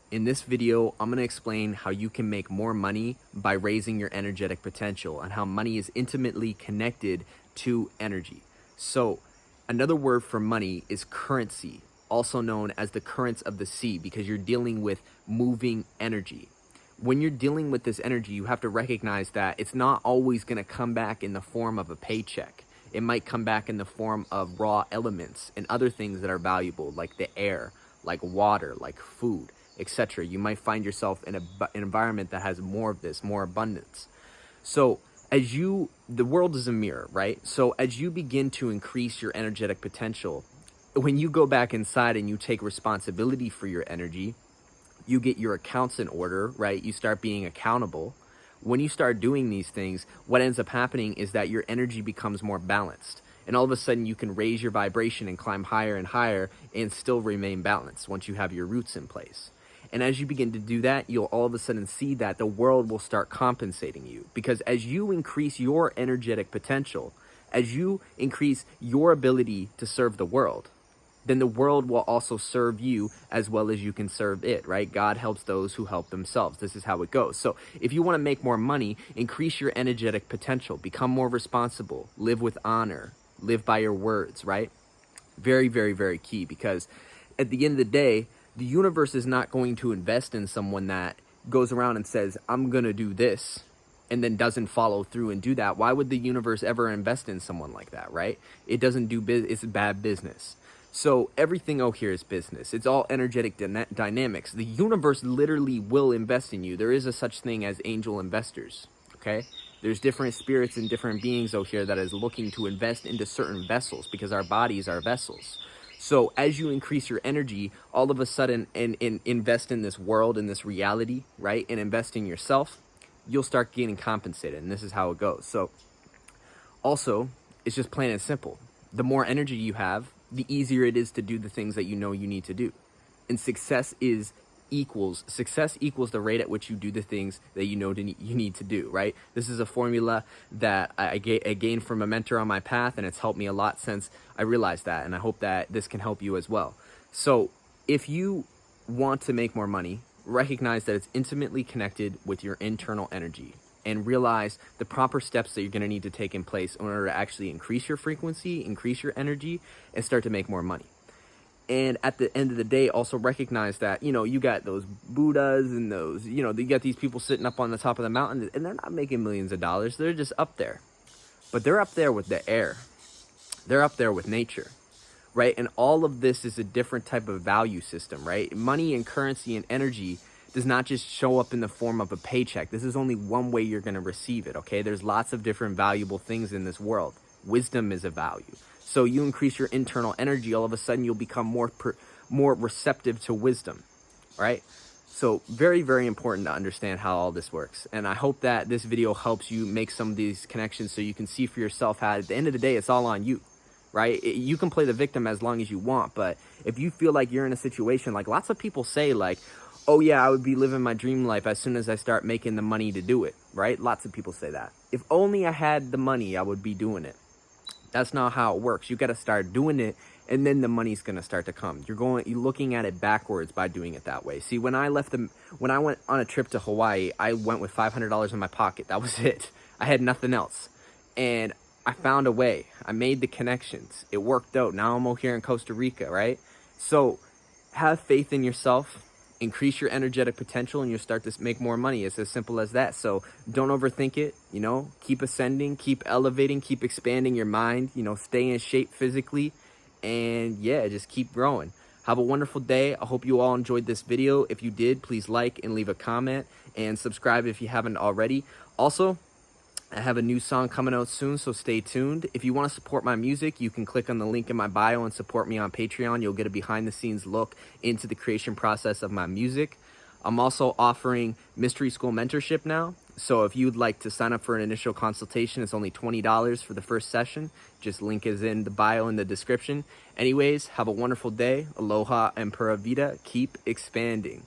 In this video, I'm going to explain how you can make more money by raising your energetic potential and how money is intimately connected to energy. So another word for money is currency, also known as the currents of the sea, because you're dealing with moving energy. When you're dealing with this energy, you have to recognize that it's not always going to come back in the form of a paycheck. It might come back in the form of raw elements and other things that are valuable, like the air, like water, like food, etc. You might find yourself in an environment that has more of this, more abundance. So the world is a mirror, right? So as you begin to increase your energetic potential, when you go back inside and you take responsibility for your energy, you get your accounts in order, right? You start being accountable. When you start doing these things, what ends up happening is that your energy becomes more balanced. And all of a sudden you can raise your vibration and climb higher and higher and still remain balanced once you have your roots in place. And as you begin to do that, you'll all of a sudden see that the world will start compensating you. Because as you increase your energetic potential, as you increase your ability to serve the world, then the world will also serve you as well as you can serve it, right? God helps those who help themselves. This is how it goes. So if you want to make more money, increase your energetic potential, become more responsible, live with honor, live by your words, right? Very, very, very key, because at the end of the day, the universe is not going to invest in someone that goes around and says, I'm going to do this, and then doesn't follow through and do that. Why would the universe ever invest in someone like that, right? It doesn't do business. It's bad business. So everything out here is business. It's all energetic dynamics. The universe literally will invest in you. There is a such thing as angel investors, okay? There's different spirits and different beings out here that is looking to invest into certain vessels, because our bodies are vessels. So as you increase your energy, all of a sudden, and invest in this world, in this reality, right? And invest in yourself, you'll start getting compensated. And this is how it goes. So also, it's just plain and simple. The more energy you have, the easier it is to do the things that you know you need to do. And success equals the rate at which you do the things that you know you need to do, right? This is a formula that I gained from a mentor on my path, and it's helped me a lot since I realized that, and I hope that this can help you as well. So if you want to make more money, recognize that it's intimately connected with your internal energy, and realize the proper steps that you're going to need to take in place in order to actually increase your frequency, increase your energy, and start to make more money. And at the end of the day, also recognize that, you got those Buddhas and those, you got these people sitting up on the top of the mountain, and they're not making millions of dollars. They're just up there. But they're up there with the air. They're up there with nature, right? And all of this is a different type of value system, right? Money and currency and energy does not just show up in the form of a paycheck. This is only one way you're going to receive it, okay? There's lots of different valuable things in this world. Wisdom is a value. So you increase your internal energy, all of a sudden you'll become more receptive to wisdom, right? So very, very important to understand how all this works. And I hope that this video helps you make some of these connections so you can see for yourself how at the end of the day, it's all on you, right? You can play the victim as long as you want, but if you feel like you're in a situation, like lots of people say, like, oh yeah, I would be living my dream life as soon as I start making the money to do it, right? Lots of people say that. If only I had the money, I would be doing it. That's not how it works. You got to start doing it, and then the money's going to start to come. You're looking at it backwards by doing it that way. See, when I went on a trip to Hawaii, I went with $500 in my pocket. That was it. I had nothing else. And I found a way. I made the connections. It worked out. Now I'm over here in Costa Rica, right? So have faith in yourself. Increase your energetic potential, and you'll start to make more money. It's as simple as that. So don't overthink it, keep ascending, keep elevating, keep expanding your mind, stay in shape physically, and yeah, just keep growing. Have a wonderful day. I hope you all enjoyed this video. If you did, please like and leave a comment, and subscribe if you haven't already. Also, I have a new song coming out soon, so stay tuned. If you want to support my music, you can click on the link in my bio and support me on Patreon. You'll get a behind-the-scenes look into the creation process of my music. I'm also offering Mystery School mentorship now, so if you'd like to sign up for an initial consultation, it's only $20 for the first session. Just link is in the bio in the description. Anyways, have a wonderful day. Aloha and Pura Vida. Keep expanding.